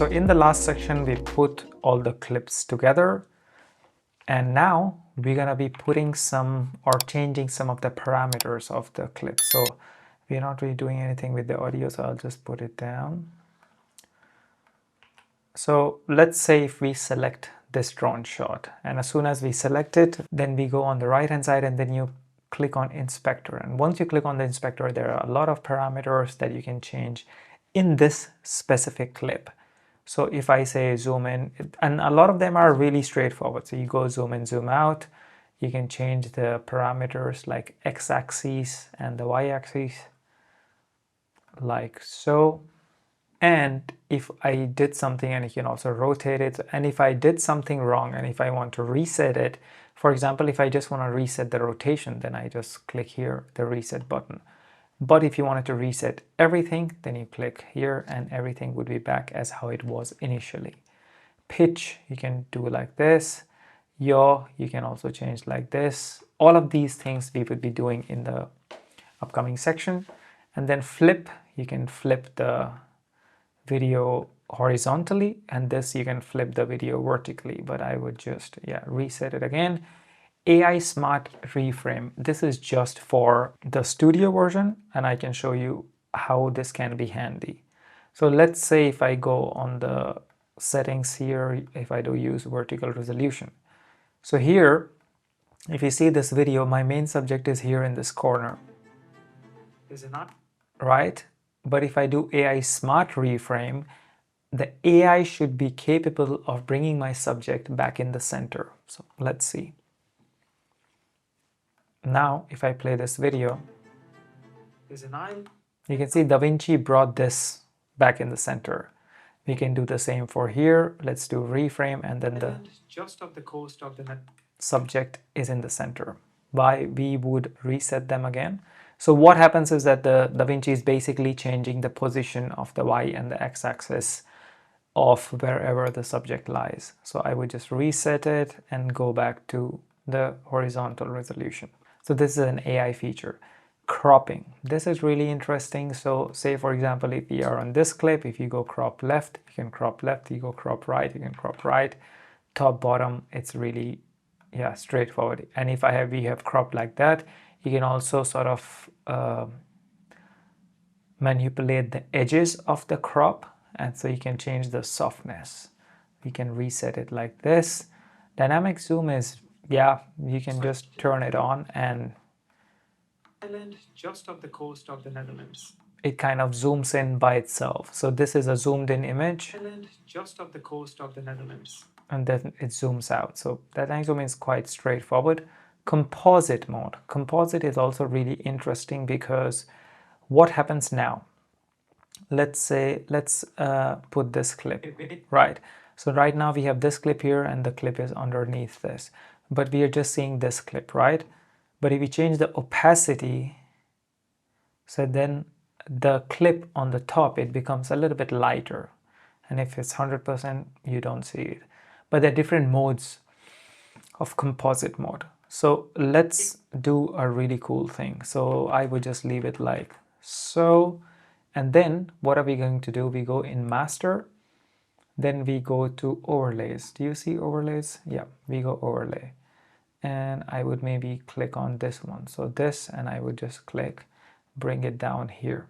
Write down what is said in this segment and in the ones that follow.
So in the last section, we put all the clips together, and now we're gonna be putting some or changing some of the parameters of the clip. So we're not really doing anything with the audio, so I'll just put it down. So let's say if we select this drone shot, and as soon as we select it, then we go on the right hand side and then you click on inspector. And once you click on the inspector, there are a lot of parameters that you can change in this specific clip. So if I say zoom in, and a lot of them are really straightforward. So you go zoom in, zoom out. You can change the parameters like x-axis and the y-axis like so. And if I did something, and you can also rotate it, and if I did something wrong and if I want to reset it, for example, if I just want to reset the rotation, then I just click here, the reset button. But if you wanted to reset everything, then you click here and everything would be back as how it was initially. Pitch, you can do like this. Yaw, you can also change like this. All of these things we would be doing in the upcoming section. And then flip, you can flip the video horizontally, and this you can flip the video vertically, but I would just reset it again. AI Smart Reframe, this is just for the studio version, and I can show you how this can be handy. So let's say if I go on the settings here, if I do use vertical resolution. So here, if you see this video, my main subject is here in this corner. Is it not? Right? But if I do AI Smart Reframe, the AI should be capable of bringing my subject back in the center. So let's see. Now, if I play this video, you can see DaVinci brought this back in the center. We can do the same for here. Let's do reframe, and then the just of the coast of the subject is in the center. Why we would reset them again? So what happens is that the DaVinci is basically changing the position of the Y and the X axis of wherever the subject lies. So I would just reset it and go back to the horizontal resolution. So this is an AI feature. Cropping. This is really interesting. So say for example, if we are on this clip, if you go crop left, you can crop left, you go crop right, you can crop right, top, bottom, it's really straightforward. And if we have cropped like that, you can also sort of manipulate the edges of the crop, and so you can change the softness. We can reset it like this. Dynamic zoom is, you can just turn it on and just off the coast of the Netherlands. It kind of zooms in by itself. So this is a zoomed in image. Just off the coast of the Netherlands. And then it zooms out. So dynamic zoom is quite straightforward. Composite mode. Composite is also really interesting because what happens now? Let's put this clip, right? So right now we have this clip here and the clip is underneath this, but we are just seeing this clip, right? But if we change the opacity, so then the clip on the top, it becomes a little bit lighter. And if it's 100%, you don't see it. But there are different modes of composite mode. So let's do a really cool thing. So I would just leave it like so. And then what are we going to do? We go in master, then we go to overlays. Do you see overlays? Yeah, we go overlay. And I would maybe click on this one. So this, and I would just click, bring it down here,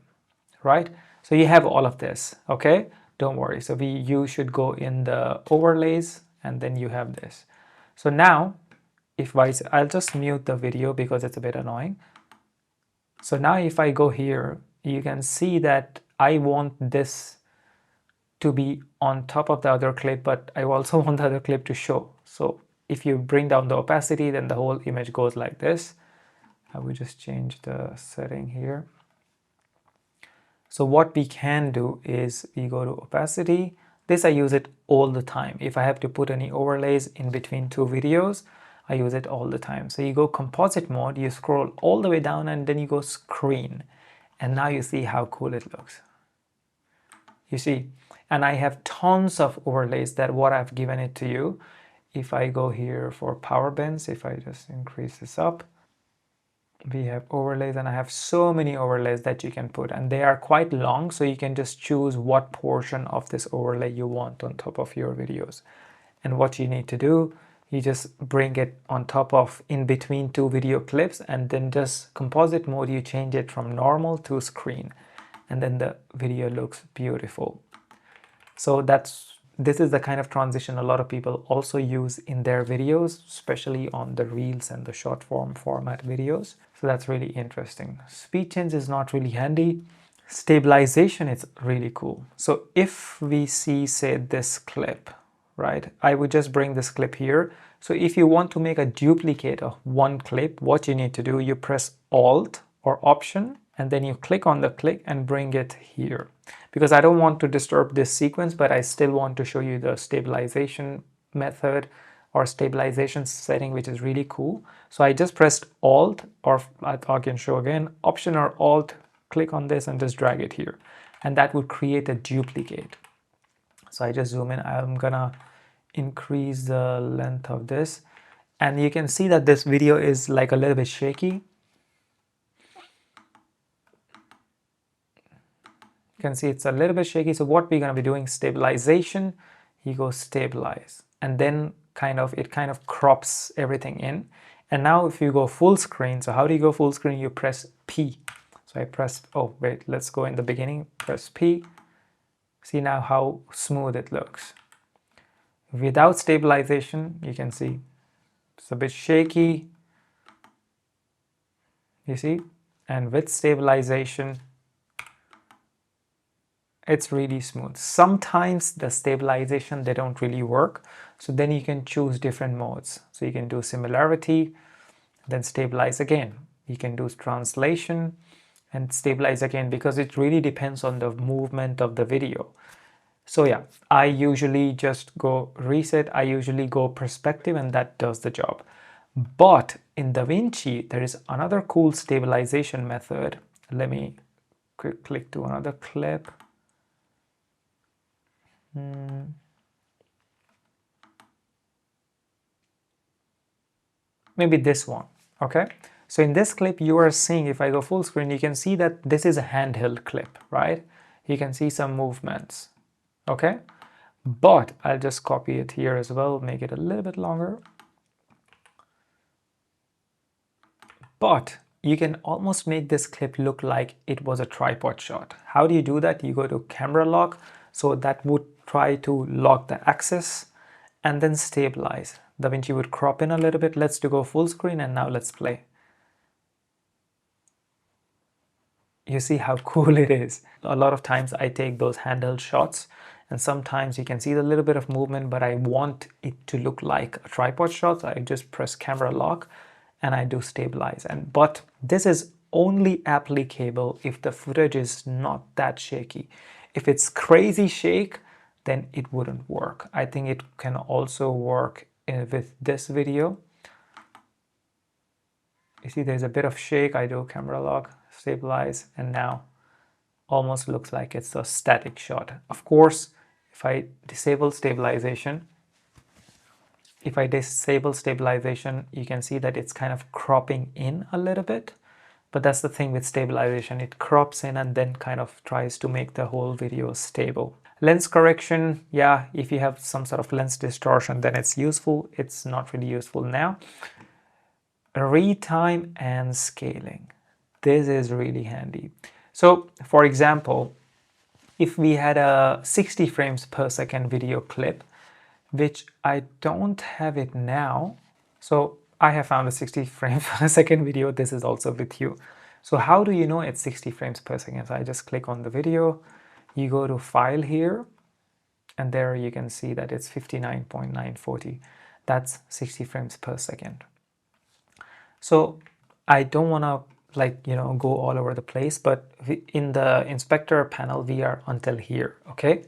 right? So you have all of this, okay? Don't worry. So you should go in the overlays and then you have this. So now, I'll just mute the video because it's a bit annoying. So now if I go here, you can see that I want this to be on top of the other clip, but I also want the other clip to show. So if you bring down the opacity, then the whole image goes like this. I will just change the setting here. So what we can do is we go to opacity. This I use it all the time. If I have to put any overlays in between two videos, I use it all the time. So you go composite mode, you scroll all the way down and then you go screen. And now you see how cool it looks. You see, and I have tons of overlays that what I've given it to you. If I go here for power bends, if I just increase this up, We have overlays, and I have so many overlays that you can put, and they are quite long, so you can just choose what portion of this overlay you want on top of your videos. And what you need to do, you just bring it on top of in between two video clips, and then just composite mode, you change it from normal to screen, and then the video looks beautiful. So this is the kind of transition a lot of people also use in their videos, especially on the reels and the short form format videos. So that's really interesting. Speed change is not really handy. Stabilization is really cool. So if we see, say, this clip, right? I would just bring this clip here. So if you want to make a duplicate of one clip, what you need to do, you press Alt or Option, and then you click on the clip and bring it here. Because I don't want to disturb this sequence, but I still want to show you the stabilization method or stabilization setting, which is really cool. So I just pressed Alt, or I can show again, Option or Alt, click on this and just drag it here. And that would create a duplicate. So I just zoom in. I'm gonna increase the length of this. And you can see that this video is like a little bit shaky. You can see it's a little bit shaky. So what we're going to be doing, stabilization, you go stabilize, and then it kind of crops everything in. And now if you go full screen, so how do you go full screen? You press P. So I press, oh wait, let's go in the beginning, press P. See now how smooth it looks. Without stabilization, you can see it's a bit shaky, you see, and with stabilization, it's really smooth. Sometimes the stabilization, they don't really work. So then you can choose different modes. So you can do similarity, then stabilize again. You can do translation and stabilize again, because it really depends on the movement of the video. So yeah, I usually just go reset. I usually go perspective, and that does the job. But in DaVinci, there is another cool stabilization method. Let me click to another clip. Maybe this one. Okay, so in this clip you are seeing, if I go full screen, you can see that this is a handheld clip, right? You can see some movements. Okay, but I'll just copy it here as well, make it a little bit longer. But you can almost make this clip look like it was a tripod shot. How do you do that? You go to camera lock, so that would try to lock the axis, and then stabilize. DaVinci would crop in a little bit. Let's go full screen, and now let's play. You see how cool it is. A lot of times I take those handheld shots, and sometimes you can see the little bit of movement, but I want it to look like a tripod shot. So I just press camera lock and I do stabilize. But this is only applicable if the footage is not that shaky. If it's crazy shake, then it wouldn't work. I think it can also work with this video. You see there's a bit of shake. I do camera lock, stabilize, and now almost looks like it's a static shot. Of course, if I disable stabilization, you can see that it's kind of cropping in a little bit. But that's the thing with stabilization, it crops in and then kind of tries to make the whole video stable. Lens correction, yeah, if you have some sort of lens distortion, then it's useful. It's not really useful now. Retime and scaling. This is really handy. So for example, if we had a 60 frames per second video clip, which I don't have it now. So I have found a 60 frames per second video. This is also with you. So how do you know it's 60 frames per second? So I just click on the video, you go to file here, and there you can see that it's 59.940. That's 60 frames per second. So I don't want to go all over the place, but in the inspector panel, we are until here, okay?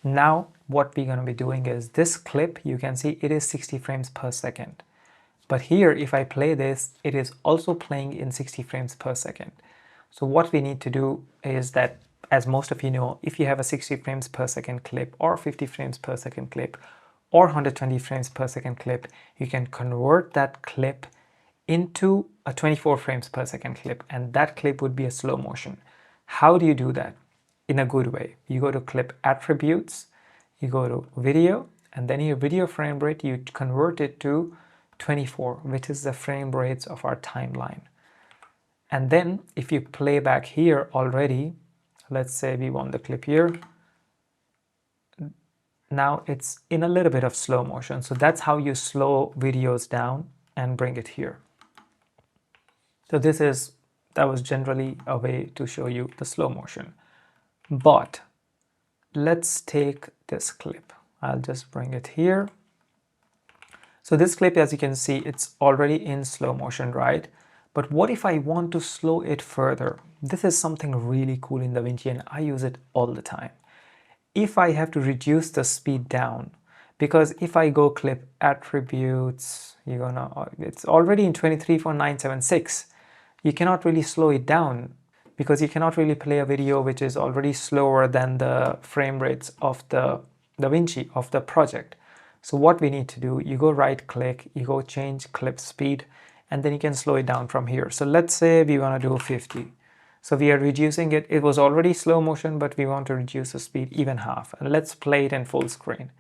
Now what we're going to be doing is this clip, you can see it is 60 frames per second. But here, if I play this, it is also playing in 60 frames per second. So what we need to do is that, as most of you know, if you have a 60 frames per second clip or 50 frames per second clip or 120 frames per second clip, you can convert that clip into a 24 frames per second clip, and that clip would be a slow motion. How do you do that in a good way? You go to clip attributes, you go to video, and then your video frame rate, you convert it to 24, which is the frame rates of our timeline. And then if you play back here already, let's say we want the clip here, now it's in a little bit of slow motion. So that's how you slow videos down and bring it here. So that was generally a way to show you the slow motion. But let's take this clip. I'll just bring it here. So this clip, as you can see, it's already in slow motion, right? But what if I want to slow it further? This is something really cool in DaVinci, and I use it all the time. If I have to reduce the speed down, because if I go clip attributes, it's already in 23.976. You cannot really slow it down because you cannot really play a video which is already slower than the frame rates of the DaVinci, of the project. So what we need to do, you go right click, you go change clip speed, and then you can slow it down from here. So let's say we want to do 50. So we are reducing it. It was already slow motion, but we want to reduce the speed even half. And let's play it in full screen.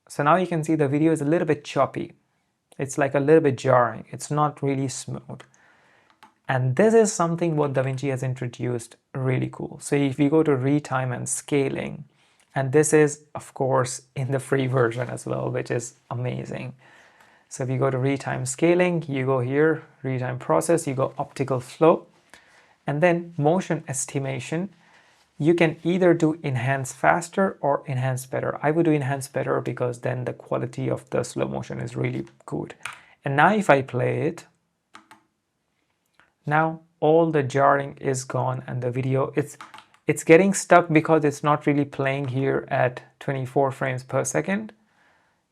So now you can see the video is a little bit choppy. It's like a little bit jarring. It's not really smooth. And this is something what DaVinci has introduced really cool. So if you go to retime and scaling, and this is of course in the free version as well, which is amazing. So if you go to retime scaling, you go here, retime process, you go optical flow, and then motion estimation. You can either do enhance faster or enhance better. I would do enhance better because then the quality of the slow motion is really good. And now if I play it, now all the jarring is gone, and the video, it's getting stuck because it's not really playing here at 24 frames per second.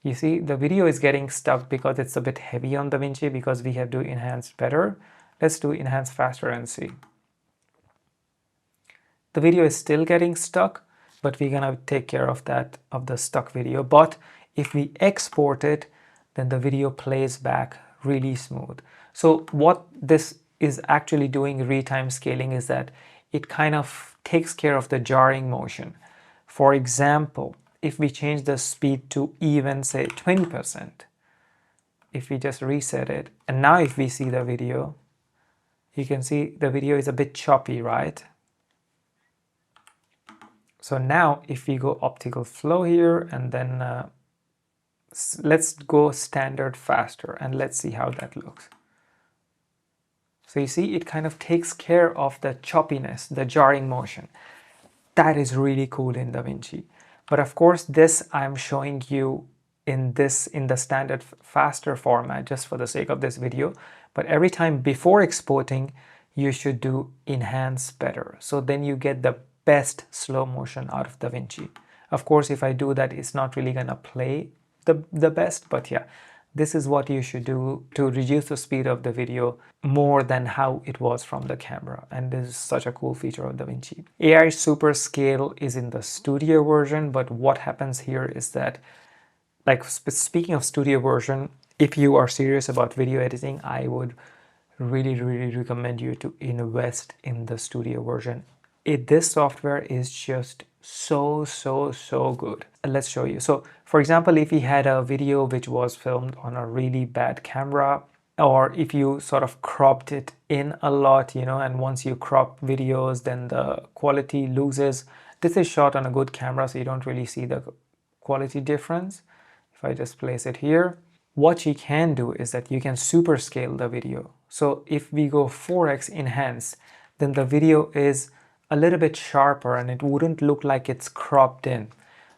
You see, the video is getting stuck because it's a bit heavy on DaVinci because we have to enhance better. Let's do enhance faster and see. The video is still getting stuck, but we're gonna take care of that, of the stuck video. But if we export it, then the video plays back really smooth. So what this is actually doing, retime scaling, is that it kind of takes care of the jarring motion. For example, if we change the speed to even say 20%, if we just reset it, and now if we see the video, you can see the video is a bit choppy, right? So now if we go optical flow here, and then let's go standard faster, and let's see how that looks. So you see, it kind of takes care of the choppiness, the jarring motion. That is really cool in DaVinci. But of course, this I'm showing you in the standard faster format just for the sake of this video. But every time before exporting, you should do enhance better. So then you get the best slow motion out of DaVinci. Of course, if I do that, it's not really gonna play the best, but yeah, this is what you should do to reduce the speed of the video more than how it was from the camera. And this is such a cool feature of DaVinci. AI Super Scale is in the studio version, but what happens here is that, like speaking of studio version, if you are serious about video editing, I would really recommend you to invest in the studio version. This software is just so good. Let's show you. So for example, if you had a video which was filmed on a really bad camera, or if you sort of cropped it in a lot, and once you crop videos, then the quality loses. This is shot on a good camera, so you don't really see the quality difference. If I just place it here, what you can do is that you can super scale the video. So if we go 4x enhance, then the video is a little bit sharper and it wouldn't look like it's cropped in.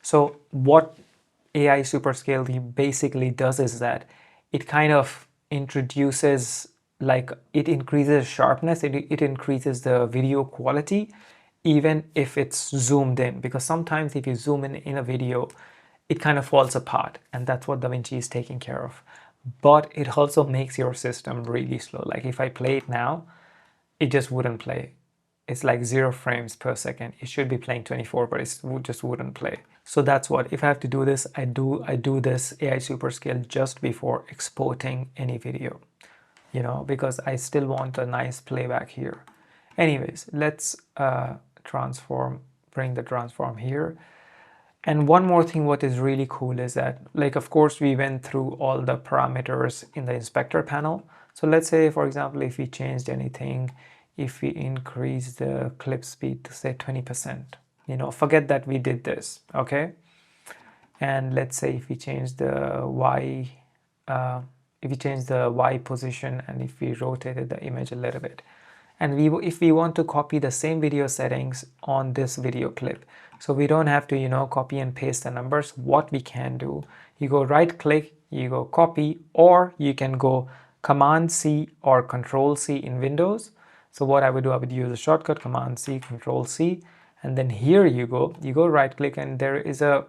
So what AI Super Scale basically does is that it kind of introduces, like, it increases sharpness, it increases the video quality, even if it's zoomed in, because sometimes if you zoom in a video, it kind of falls apart, and that's what DaVinci is taking care of. But it also makes your system really slow. Like if I play it now, it just wouldn't play. it's like 0 frames per second. It should be playing 24, but it just wouldn't play. So that's what, if I have to do this, I do this AI Superscale just before exporting any video, you know, because I still want a nice playback here. Anyways, let's bring the transform here. And one more thing, what is really cool is that, like, of course, we went through all the parameters in the inspector panel. So let's say, for example, if we changed anything, if we increase the clip speed to say 20%, you know, forget that we did this, okay? And let's say if we change the Y, position, and if we rotated the image a little bit, and if we want to copy the same video settings on this video clip, so we don't have to, you know, copy and paste the numbers. What we can do, you go right click, you go copy, or you can go Command C or Control C in Windows. So what I would do, I would use a shortcut Command C, Control C, and then here you go right click, and there is a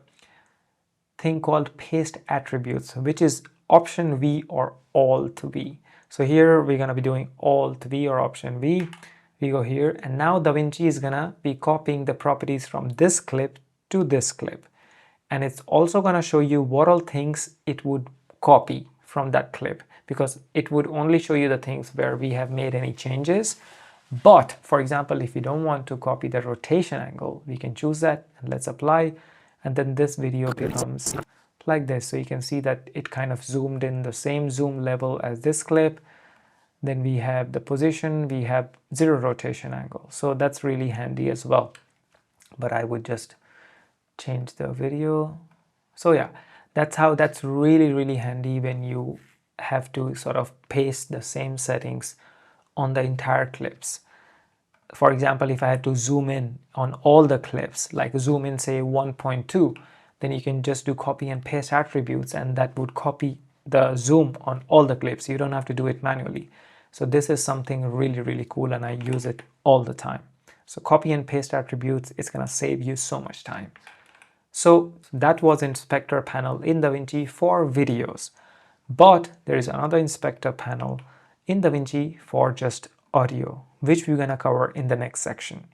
thing called paste attributes, which is Option V or Alt V. So here we're going to be doing Alt V or Option V. We go here, and now DaVinci is going to be copying the properties from this clip to this clip. And it's also going to show you what all things it would copy from that clip, because it would only show you the things where we have made any changes. But for example, if you don't want to copy the rotation angle, we can choose that, and let's apply. And then this video becomes like this. So you can see that it kind of zoomed in the same zoom level as this clip. Then we have the position, we have 0 rotation angle. So that's really handy as well. But I would just change the video. So yeah, that's really, really handy when you have to sort of paste the same settings on the entire clips. For example, if I had to zoom in on all the clips, like zoom in say 1.2, then you can just do copy and paste attributes, and that would copy the zoom on all the clips. You don't have to do it manually. So this is something really, really cool, and I use it all the time. So copy and paste attributes, it's gonna save you so much time. So that was inspector panel in DaVinci for videos. But there is another inspector panel in DaVinci for just audio, which we're gonna cover in the next section.